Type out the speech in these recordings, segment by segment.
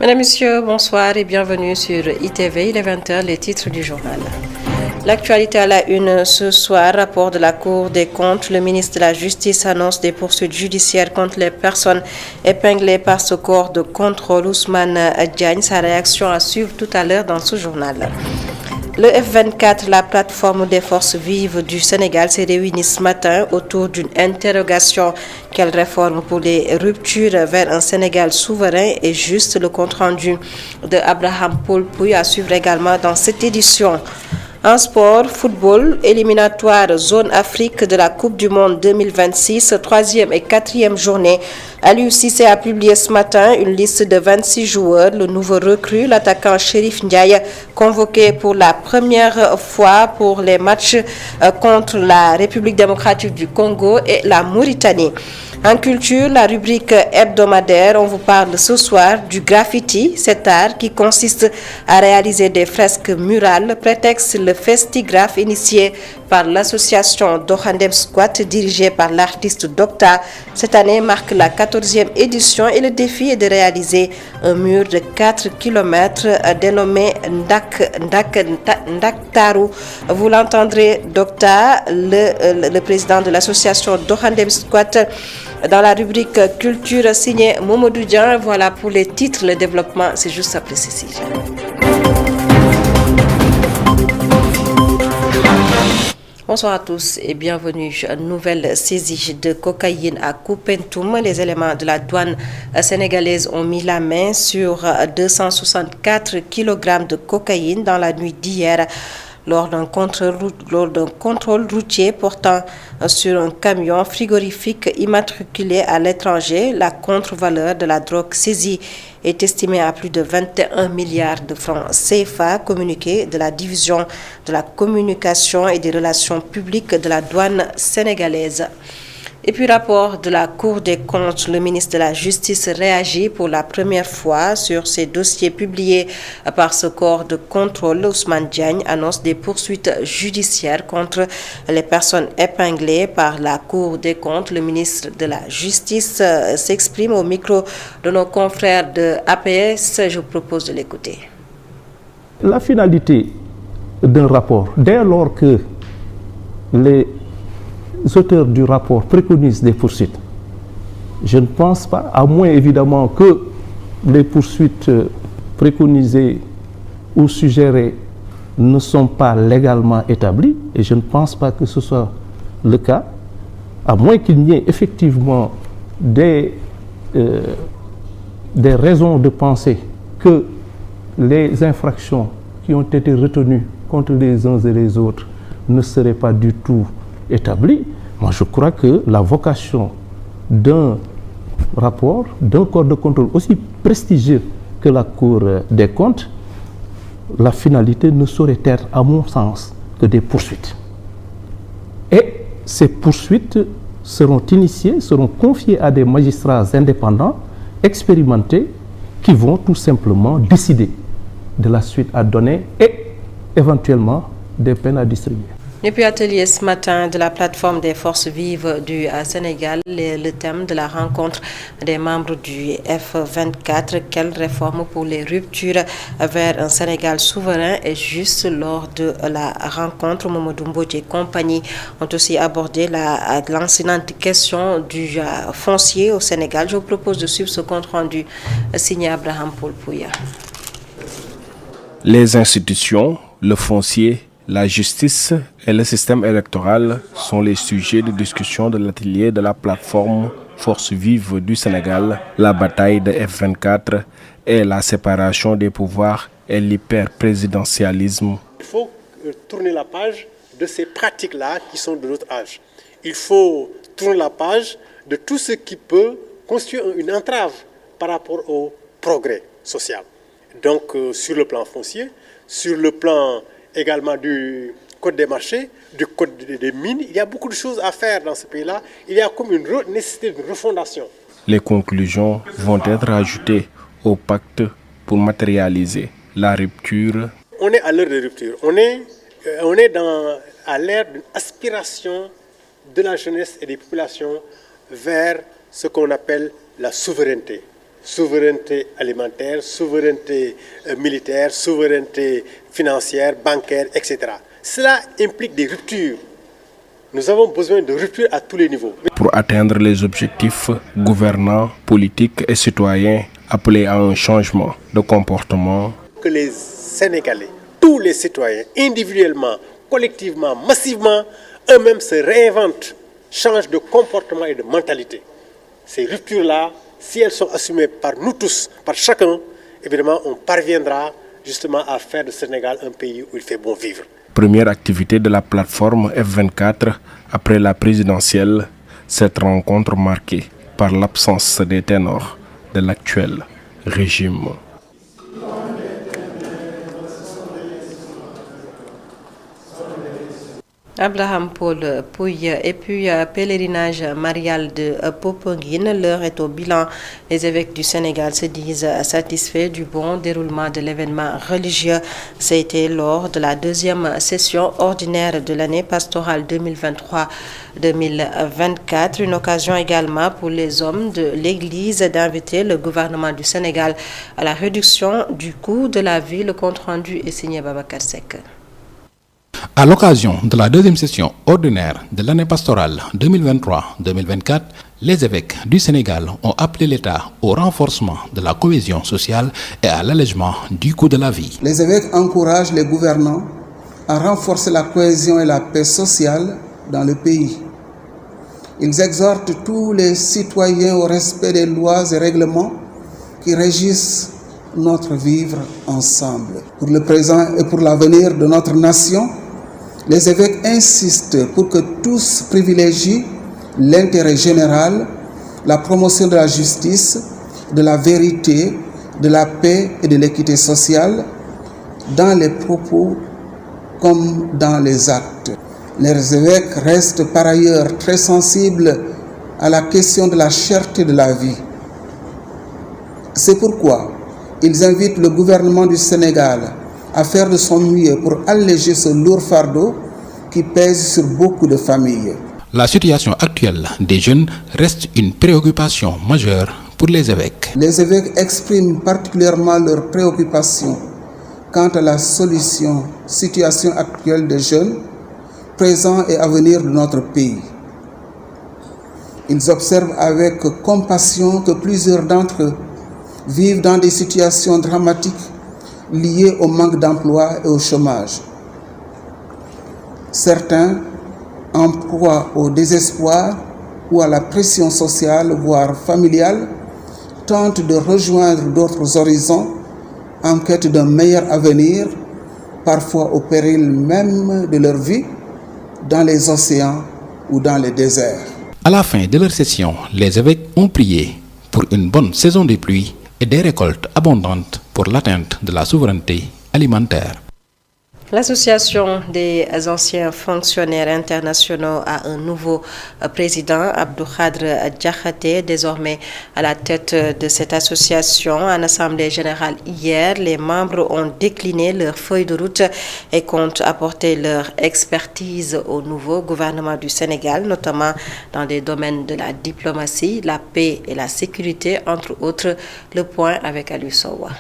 Mesdames, Messieurs, bonsoir et bienvenue sur ITV. Il est 20h, les titres du journal. L'actualité à la une ce soir, rapport de la Cour des comptes. Le ministre de la Justice annonce des poursuites judiciaires contre les personnes épinglées par ce corps de contrôle. Ousmane Diagne, sa réaction à suivre tout à l'heure dans ce journal. Le F24, la plateforme des forces vives du Sénégal, s'est réunie ce matin autour d'une interrogation. Quelle réforme pour les ruptures vers un Sénégal souverain et juste? Le compte-rendu de Abraham Paul Pouy à suivre également dans cette édition. En sport, football, éliminatoire zone Afrique de la Coupe du Monde 2026, troisième et quatrième journée. Aliou Cissé a publié ce matin une liste de 26 joueurs. Le nouveau recrue, l'attaquant Chérif Ndiaye, convoqué pour la première fois pour les matchs contre la République démocratique du Congo et la Mauritanie. En culture, la rubrique hebdomadaire, on vous parle ce soir du graffiti, cet art qui consiste à réaliser des fresques murales, prétexte le Festigraphe initié par l'association Dohandem Squat dirigée par l'artiste Docta. Cette année marque la 14e édition et le défi est de réaliser un mur de 4 km dénommé Ndaktaru. Vous l'entendrez, Docta, le président de l'association Dohandem Squat, dans la rubrique culture signée Momodou Dian. Voilà pour les titres, le développement, c'est juste après ceci. Bonsoir à tous et bienvenue. Nouvelle saisie de cocaïne à Koupentoum. Les éléments de la douane sénégalaise ont mis la main sur 264 kg de cocaïne dans la nuit d'hier lors d'un contrôle routier portant sur un camion frigorifique immatriculé à l'étranger. La contre-valeur de la drogue saisie est estimée à plus de 21 milliards de francs CFA, communiqué de la division de la communication et des relations publiques de la douane sénégalaise. Et puis, rapport de la Cour des comptes, le ministre de la Justice réagit pour la première fois sur ces dossiers publiés par ce corps de contrôle. Ousmane Diagne annonce des poursuites judiciaires contre les personnes épinglées par la Cour des comptes. Le ministre de la Justice s'exprime au micro de nos confrères de APS. Je vous propose de l'écouter. La finalité d'un rapport, dès lors que les auteurs du rapport préconisent des poursuites, je ne pense pas, à moins évidemment que les poursuites préconisées ou suggérées ne sont pas légalement établies, et je ne pense pas que ce soit le cas, à moins qu'il n'y ait effectivement des raisons de penser que les infractions qui ont été retenues contre les uns et les autres ne seraient pas du tout établi. Moi, je crois que la vocation d'un rapport, d'un corps de contrôle aussi prestigieux que la Cour des comptes, la finalité ne saurait être, à mon sens, que des poursuites. Et ces poursuites seront initiées, seront confiées à des magistrats indépendants, expérimentés, qui vont tout simplement décider de la suite à donner et éventuellement des peines à distribuer. Depuis atelier ce matin de la plateforme des forces vives du Sénégal, le thème de la rencontre des membres du F24, quelle réforme pour les ruptures vers un Sénégal souverain et juste. Lors de la rencontre, Momodou Mbodji et compagnie ont aussi abordé l'enseignante question du foncier au Sénégal. Je vous propose de suivre ce compte rendu signé Abraham Paul Pouya. Les institutions, le foncier, la justice et le système électoral sont les sujets de discussion de l'atelier de la plateforme Forces vives du Sénégal, la bataille de F24 et la séparation des pouvoirs et l'hyperprésidentialisme. Il faut tourner la page de ces pratiques-là qui sont de notre âge. Il faut tourner la page de tout ce qui peut constituer une entrave par rapport au progrès social. Donc sur le plan foncier, sur le plan également du code des marchés, du code des mines, il y a beaucoup de choses à faire dans ce pays-là. Il y a comme une nécessité de refondation. Les conclusions vont être ajoutées au pacte pour matérialiser la rupture. On est à l'heure de rupture. On est à l'ère d'une aspiration de la jeunesse et des populations vers ce qu'on appelle la souveraineté. souveraineté alimentaire, souveraineté militaire, souveraineté financière, bancaire, etc. Cela implique des ruptures. Nous avons besoin de ruptures à tous les niveaux. Pour atteindre les objectifs, gouvernants, politiques et citoyens appelés à un changement de comportement. Que les Sénégalais, tous les citoyens, individuellement, collectivement, massivement, eux-mêmes se réinventent, changent de comportement et de mentalité. Ces ruptures-là, si elles sont assumées par nous tous, par chacun, évidemment, on parviendra justement à faire du Sénégal un pays où il fait bon vivre. Première activité de la plateforme F24 après la présidentielle, cette rencontre marquée par l'absence des ténors de l'actuel régime. Abraham Paul Pouille et puis pèlerinage marial de Popenguine. L'heure est au bilan. Les évêques du Sénégal se disent satisfaits du bon déroulement de l'événement religieux. C'était lors de la deuxième session ordinaire de l'année pastorale 2023-2024. Une occasion également pour les hommes de l'Église d'inviter le gouvernement du Sénégal à la réduction du coût de la vie. Le compte-rendu est signé Babacar Seck. À l'occasion de la deuxième session ordinaire de l'année pastorale 2023-2024, les évêques du Sénégal ont appelé l'État au renforcement de la cohésion sociale et à l'allègement du coût de la vie. Les évêques encouragent les gouvernants à renforcer la cohésion et la paix sociale dans le pays. Ils exhortent tous les citoyens au respect des lois et règlements qui régissent notre vivre ensemble. Pour le présent et pour l'avenir de notre nation, les évêques insistent pour que tous privilégient l'intérêt général, la promotion de la justice, de la vérité, de la paix et de l'équité sociale dans les propos comme dans les actes. Les évêques restent par ailleurs très sensibles à la question de la cherté de la vie. C'est pourquoi ils invitent le gouvernement du Sénégal à faire de son mieux pour alléger ce lourd fardeau qui pèse sur beaucoup de familles. La situation actuelle des jeunes reste une préoccupation majeure pour les évêques. Les évêques expriment particulièrement leurs préoccupations quant à la situation actuelle des jeunes, présents et à venir de notre pays. Ils observent avec compassion que plusieurs d'entre eux vivent dans des situations dramatiques liées au manque d'emploi et au chômage. Certains, en proie au désespoir ou à la pression sociale, voire familiale, tentent de rejoindre d'autres horizons en quête d'un meilleur avenir, parfois au péril même de leur vie, dans les océans ou dans les déserts. À la fin de leur session, les évêques ont prié pour une bonne saison des pluies et des récoltes abondantes pour l'atteinte de la souveraineté alimentaire. L'association des anciens fonctionnaires internationaux a un nouveau président, Abdou Khadre Diakhaté, désormais à la tête de cette association. En assemblée générale hier, les membres ont décliné leur feuille de route et comptent apporter leur expertise au nouveau gouvernement du Sénégal, notamment dans des domaines de la diplomatie, la paix et la sécurité, entre autres. Le point avec Aliou Sowa.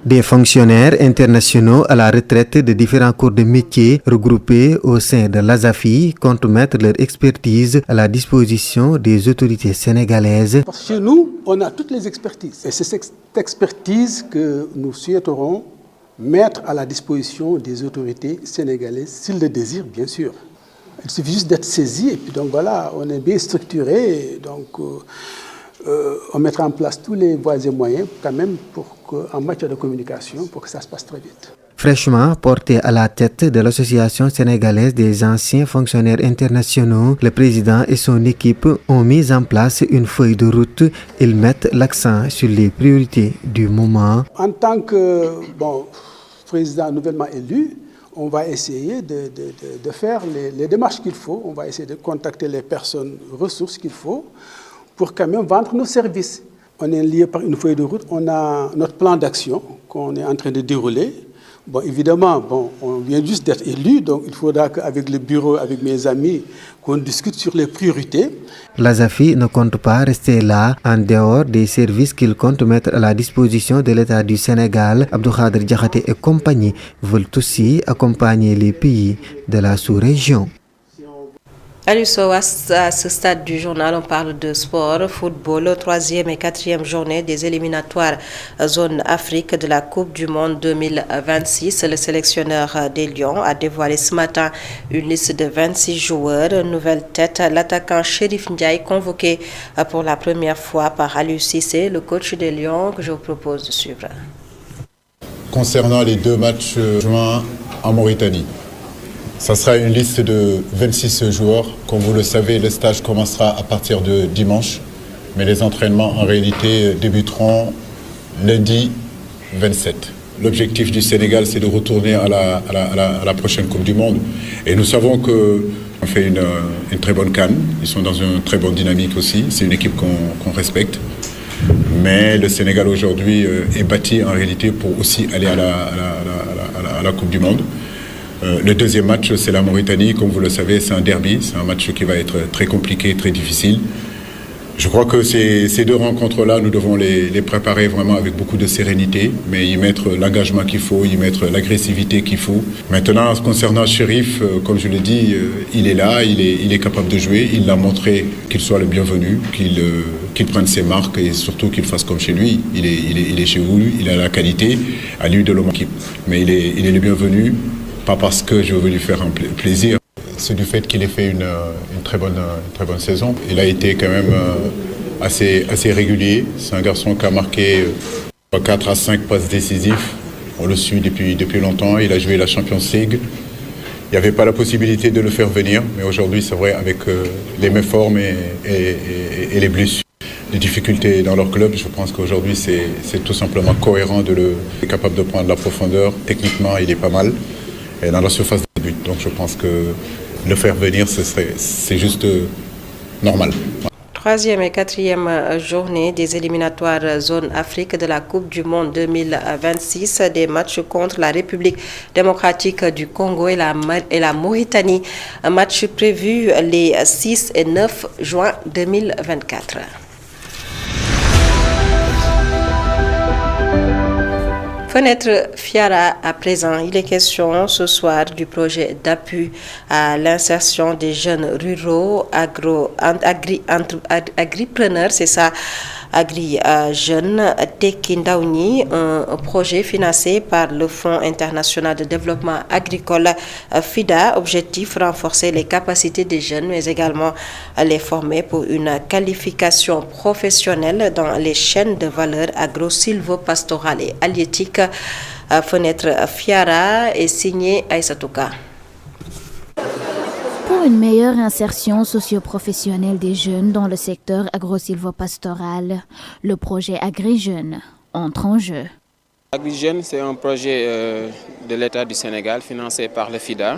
Des fonctionnaires internationaux à la retraite de différents corps de métier regroupés au sein de l'ASAFI comptent mettre leur expertise à la disposition des autorités sénégalaises. Parce que chez nous, on a toutes les expertises. Et c'est cette expertise que nous souhaiterons mettre à la disposition des autorités sénégalaises, s'ils le désirent, bien sûr. Il suffit juste d'être saisi et puis donc voilà, on est bien structuré. Donc, on mettra en place tous les voies et moyens quand même en matière de communication pour que ça se passe très vite. Fraîchement porté à la tête de l'Association sénégalaise des anciens fonctionnaires internationaux, le président et son équipe ont mis en place une feuille de route. Ils mettent l'accent sur les priorités du moment. En tant que président nouvellement élu, on va essayer de faire les démarches qu'il faut. On va essayer de contacter les personnes ressources qu'il faut pour quand même vendre nos services. On est lié par une feuille de route, on a notre plan d'action qu'on est en train de dérouler. Bon, évidemment, on vient juste d'être élu, donc il faudra qu'avec le bureau, avec mes amis, qu'on discute sur les priorités. L'Azafi ne compte pas rester là en dehors des services qu'il compte mettre à la disposition de l'État du Sénégal. Abdou Khader Diakhaté et compagnie veulent aussi accompagner les pays de la sous-région. À ce stade du journal, on parle de sport, football, 3e et 4e journée des éliminatoires zone Afrique de la Coupe du Monde 2026. Le sélectionneur des Lions a dévoilé ce matin une liste de 26 joueurs. Nouvelle tête, l'attaquant Chérif Ndiaye, convoqué pour la première fois par Aliou Cissé, le coach des Lions, que je vous propose de suivre. Concernant les 2 matchs juin en Mauritanie, ça sera une liste de 26 joueurs. Comme vous le savez, le stage commencera à partir de dimanche, mais les entraînements en réalité débuteront lundi 27. L'objectif du Sénégal, c'est de retourner à la prochaine Coupe du Monde. Et nous savons qu'on fait une très bonne CAN. Ils sont dans une très bonne dynamique aussi. C'est une équipe qu'on respecte. Mais le Sénégal aujourd'hui est bâti en réalité pour aussi aller à la Coupe du Monde. Le deuxième match, c'est la Mauritanie. Comme vous le savez, c'est un derby. C'est un match qui va être très compliqué, très difficile. Je crois que ces 2 rencontres-là, nous devons les préparer vraiment avec beaucoup de sérénité, mais y mettre l'engagement qu'il faut, y mettre l'agressivité qu'il faut. Maintenant, concernant Chérif, comme je l'ai dit, il est là, il est capable de jouer. Il l'a montré qu'il soit le bienvenu, qu'il prenne ses marques et surtout qu'il fasse comme chez lui. Il est chez vous, il a la qualité, à lui de l'homme. Mais il est le bienvenu. Pas parce que je veux lui faire un plaisir, c'est du fait qu'il ait fait une très bonne saison. Il a été quand même assez régulier. C'est un garçon qui a marqué 4 à 5 passes décisives. On le suit depuis longtemps. Il a joué la Champions League. Il n'y avait pas la possibilité de le faire venir, mais aujourd'hui, c'est vrai, avec les méformes et les blessures, les difficultés dans leur club, je pense qu'aujourd'hui, c'est tout simplement cohérent être capable de prendre la profondeur. Techniquement, il est pas mal. Et dans la surface de but. Donc je pense que le faire venir, c'est juste normal. 3e et 4e journée des éliminatoires zone Afrique de la Coupe du Monde 2026. Des matchs contre la République démocratique du Congo et la Mauritanie. Un match prévu les 6 et 9 juin 2024. Fenêtre Fiara à présent, il est question ce soir du projet d'appui à l'insertion des jeunes ruraux agripreneurs, c'est ça, agri-jeunes Tekki Ndaw Ñi, un projet financé par le Fonds international de développement agricole FIDA. Objectif, renforcer les capacités des jeunes, mais également les former pour une qualification professionnelle dans les chaînes de valeur agro-silvopastorale et halieutique. Fenêtre Fiara est signée Aïsatouka. Pour une meilleure insertion socio-professionnelle des jeunes dans le secteur agro-silvopastoral, le projet AgriJeunes entre en jeu. AgriJeunes, c'est un projet de l'État du Sénégal financé par le FIDA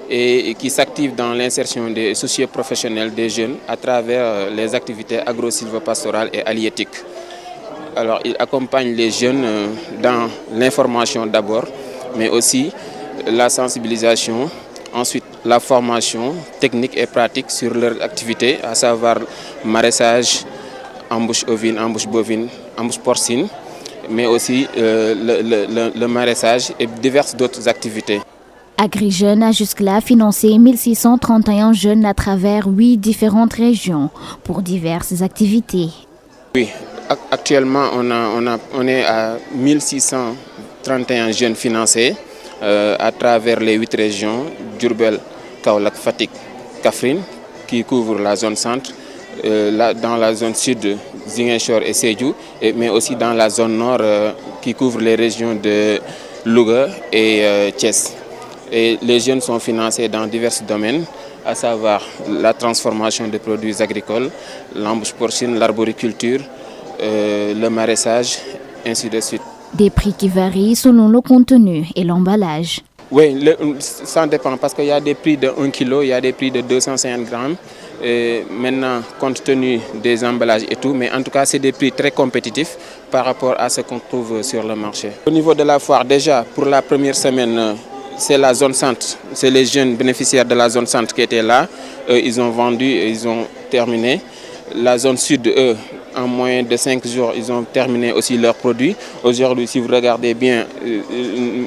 et qui s'active dans l'insertion des socio-professionnels des jeunes à travers les activités agro-silvopastorales et halieutiques. Alors, il accompagne les jeunes dans l'information d'abord, mais aussi la sensibilisation. Ensuite, la formation technique et pratique sur leur activité, à savoir maraîchage, embouche ovine, embouche bovine, embouche porcine, mais aussi le maraîchage et diverses d'autres activités. AgriJeunes a jusque-là financé 1631 jeunes à travers 8 différentes régions pour diverses activités. Oui, actuellement, on est à 1631 jeunes financés. À travers les 8 régions, Diourbel, Kaolack, Fatick, Kaffrine, qui couvrent la zone centre, dans la zone sud, Ziguinchor et Sédhiou, mais aussi dans la zone nord qui couvre les régions de Louga et Thiès. Et les jeunes sont financés dans divers domaines, à savoir la transformation des produits agricoles, l'embouche porcine, l'arboriculture, le maraîchage, ainsi de suite. Des prix qui varient selon le contenu et l'emballage. Oui, ça dépend parce qu'il y a des prix de 1 kg, il y a des prix de 250 grammes, maintenant, compte tenu des emballages et tout, mais en tout cas, c'est des prix très compétitifs par rapport à ce qu'on trouve sur le marché. Au niveau de la foire, déjà, pour la première semaine, c'est la zone centre, c'est les jeunes bénéficiaires de la zone centre qui étaient là. Ils ont vendu et ils ont terminé. La zone sud, eux, en moins de 5 jours, ils ont terminé aussi leurs produits. Aujourd'hui, si vous regardez bien,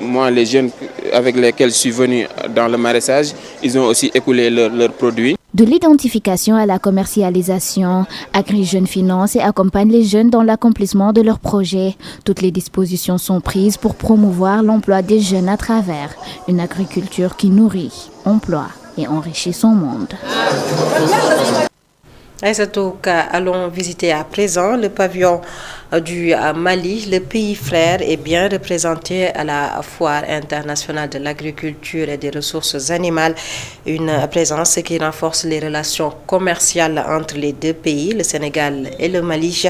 moi, les jeunes avec lesquels je suis venu dans le maraîchage, ils ont aussi écoulé leurs produits. De l'identification à la commercialisation, Agri Jeunes finance et accompagne les jeunes dans l'accomplissement de leurs projets. Toutes les dispositions sont prises pour promouvoir l'emploi des jeunes à travers une agriculture qui nourrit, emploie et enrichit son monde. Aïssatou, allons visiter à présent le pavillon du Mali. Le pays frère est bien représenté à la Foire internationale de l'agriculture et des ressources animales. Une présence qui renforce les relations commerciales entre les deux pays, le Sénégal et le Mali.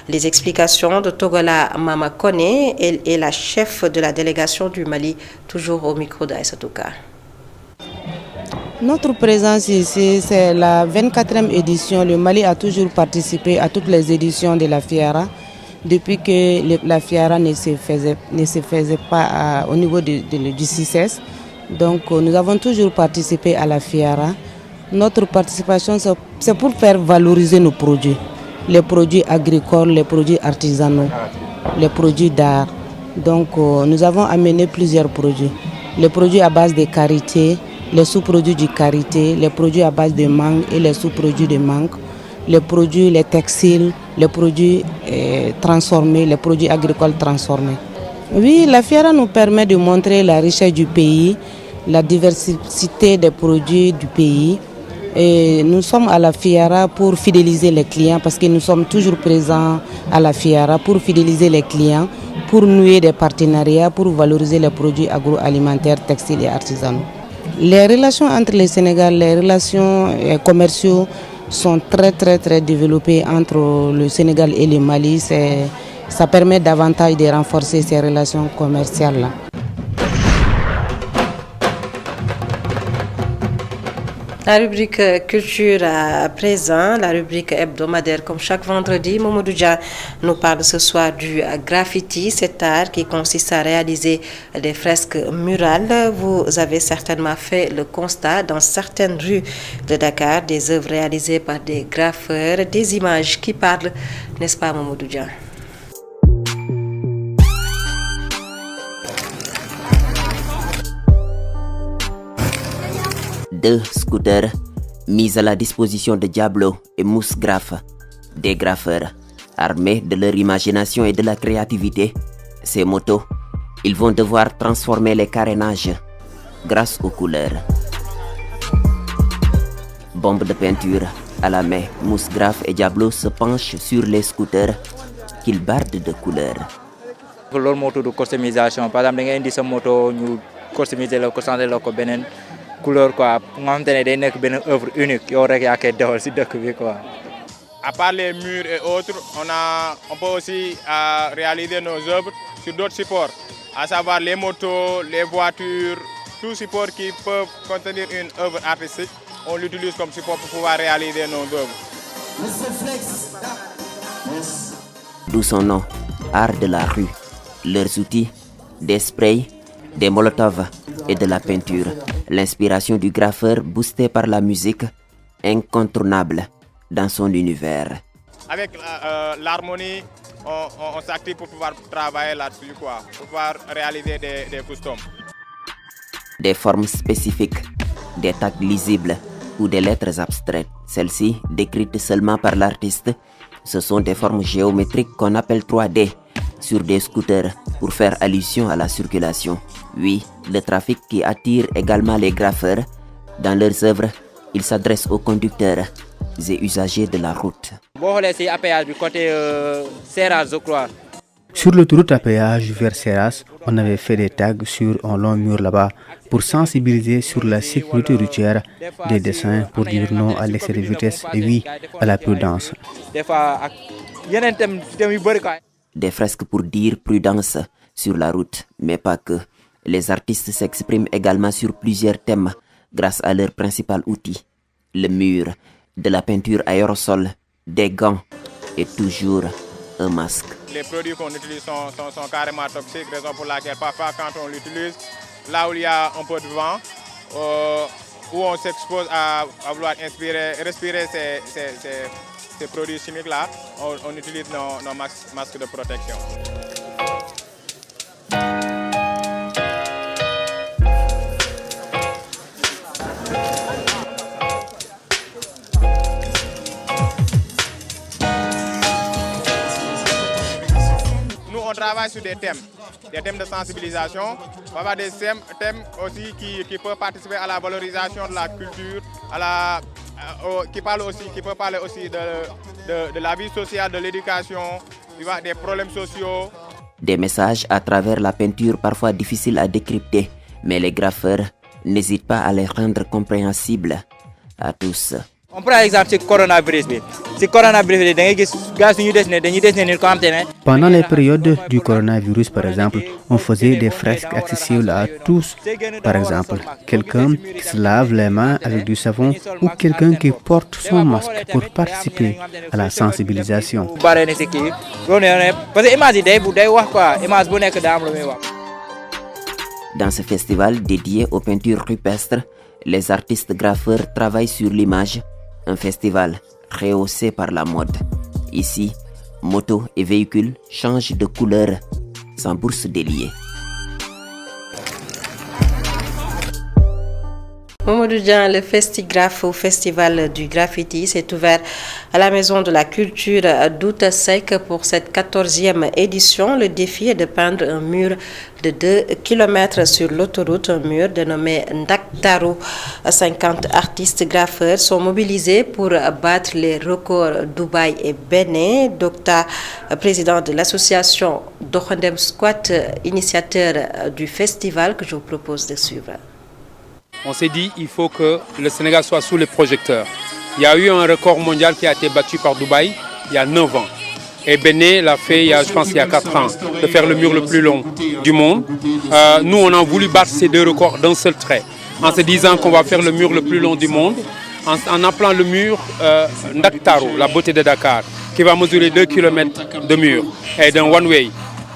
Les explications de Togola Mamakone, elle est la chef de la délégation du Mali, toujours au micro d'Aïssatou. Notre présence ici, c'est la 24e édition. Le Mali a toujours participé à toutes les éditions de la FIARA depuis que la FIARA ne se faisait pas au niveau du CICES. Donc nous avons toujours participé à la FIARA. Notre participation, c'est pour faire valoriser nos produits. Les produits agricoles, les produits artisanaux, les produits d'art. Donc nous avons amené plusieurs produits. Les produits à base de karité, les sous-produits du karité, les produits à base de mangue et les sous-produits de mangue, les produits, les textiles, les produits transformés, les produits agricoles transformés. Oui, la FIARA nous permet de montrer la richesse du pays, la diversité des produits du pays. Et nous sommes à la FIARA pour fidéliser les clients parce que nous sommes toujours présents à la FIARA pour fidéliser les clients, pour nouer des partenariats, pour valoriser les produits agroalimentaires, textiles et artisanaux. Les relations entre le Sénégal, les relations commerciaux sont très développées entre le Sénégal et le Mali. Ça permet davantage de renforcer ces relations commerciales-là. La rubrique culture à présent, la rubrique hebdomadaire comme chaque vendredi. Mamadou Dia nous parle ce soir du graffiti, cet art qui consiste à réaliser des fresques murales. Vous avez certainement fait le constat dans certaines rues de Dakar, des œuvres réalisées par des graffeurs, des images qui parlent, n'est-ce pas Mamadou Dia? Deux scooters mis à la disposition de Diablo et Mousse Graph, des graffeurs armés de leur imagination et de la créativité. Ces motos, ils vont devoir transformer les carénages grâce aux couleurs. Bombe de peinture à la main, Mousse Graph et Diablo se penchent sur les scooters qu'ils bardent de couleurs. Loolu moo tudd customisation, par exemple da ngay indi sa moto ñu customiser la ko changer la ko beneen couleur quoi, nga xamante ne day nekk benn œuvre unique yow rek yaa koy defal ci dëkk bi quoi. À part les murs et autres, on peut aussi réaliser nos œuvres sur d'autres supports, à savoir les motos, les voitures, tout support qui peut contenir une œuvre artistique, on l'utilise comme support pour pouvoir réaliser nos œuvres. D'où son nom, art de la rue. Leurs outils, des sprays, des molotovs et de la peinture. L'inspiration du graffeur boostée par la musique, incontournable dans son univers. Avec l'harmonie, on s'active pour pouvoir travailler là-dessus, pour pouvoir réaliser des customs. Des formes spécifiques, des tags lisibles ou des lettres abstraites. Celles-ci, décrites seulement par l'artiste, ce sont des formes géométriques qu'on appelle 3D sur des scooters pour faire allusion à la circulation. Oui, le trafic qui attire également les graffeurs. Dans leurs œuvres, ils s'adressent aux conducteurs et usagers de la route. Sur l'autoroute à péage vers Seras, on avait fait des tags sur un long mur là-bas pour sensibiliser sur la sécurité routière, des dessins pour dire non à l'excès de vitesse et oui à la prudence. Des fresques pour dire prudence sur la route, mais pas que. Les artistes s'expriment également sur plusieurs thèmes grâce à leur principal outil, le mur. de la peinture aérosol, des gants et toujours un masque. Les produits qu'on utilise sont carrément toxiques, raison pour laquelle parfois quand on l'utilise, là où il y a un peu de vent, où on s'expose à vouloir respirer ces produits chimiques-là, on utilise nos masques de protection. On travaille sur des thèmes de sensibilisation, on va avoir des thèmes aussi qui peuvent participer à la valorisation de la culture, qui peuvent parler aussi de la vie sociale, de l'éducation, des problèmes sociaux. Des messages à travers la peinture parfois difficiles à décrypter, mais les graffeurs n'hésitent pas à les rendre compréhensibles à tous. On prend l'exemple du coronavirus. Pendant les périodes du coronavirus, par exemple, on faisait des fresques accessibles à tous. Par exemple, quelqu'un qui se lave les mains avec du savon ou quelqu'un qui porte son masque pour participer à la sensibilisation. Dans ce festival dédié aux peintures rupestres, les artistes graffeurs travaillent sur l'image, un festival rehaussé par la mode. Ici, motos et véhicules changent de couleur sans bourse déliée. Mamadou Dian, le Festigraphe au Festival du Graffiti s'est ouvert à la Maison de la Culture d'Outa Sec pour cette 14e édition. Le défi est de peindre un mur de 2 km sur l'autoroute, un mur dénommé Ndaktaru. 50 artistes graffeurs sont mobilisés pour battre les records Dubaï et Bénin. Docta, président de l'association Dokhandem Squat, initiateur du festival que je vous propose de suivre. On s'est dit qu'il faut que le Sénégal soit sous les projecteurs. Il y a eu un record mondial qui a été battu par Dubaï il y a 9 ans. Et Bénin l'a fait, je pense, il y a 4 ans, de faire le mur le plus long du monde. Nous, on a voulu battre ces 2 records d'un seul trait, en se disant qu'on va faire le mur le plus long du monde, en appelant le mur Ndaktaru, la beauté de Dakar, qui va mesurer 2 km de mur et d'un one-way.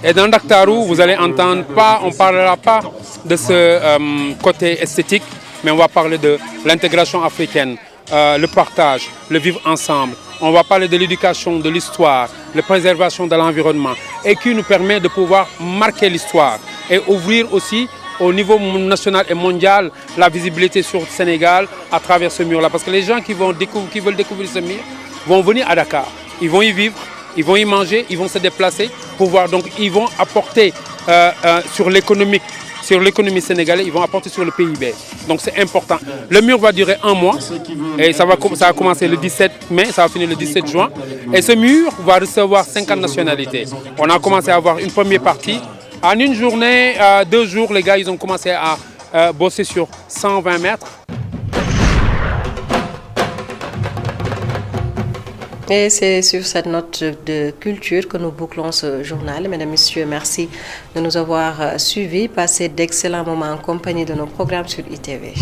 Et dans Ndaktaru, vous allez entendre, on ne parlera pas de ce côté esthétique, mais on va parler de l'intégration africaine, le partage, le vivre ensemble. On va parler de l'éducation, de l'histoire, de la préservation de l'environnement et qui nous permet de pouvoir marquer l'histoire et ouvrir aussi au niveau national et mondial la visibilité sur le Sénégal à travers ce mur-là. Parce que les gens qui veulent découvrir ce mur vont venir à Dakar, ils vont y vivre, ils vont y manger, ils vont se déplacer pour voir. Donc ils vont apporter sur l'économie sénégalaise, ils vont apporter sur le PIB. Donc c'est important. Le mur va durer 1 mois et ça a commencé le 17 mai, ça va finir le 17 juin. Et ce mur va recevoir 50 nationalités. On a commencé à avoir une première partie. En une journée, 2 jours, les gars, ils ont commencé à bosser sur 120 mètres. Et c'est sur cette note de culture que nous bouclons ce journal. Mesdames, Messieurs, merci de nous avoir suivis. Passez d'excellents moments en compagnie de nos programmes sur ITV.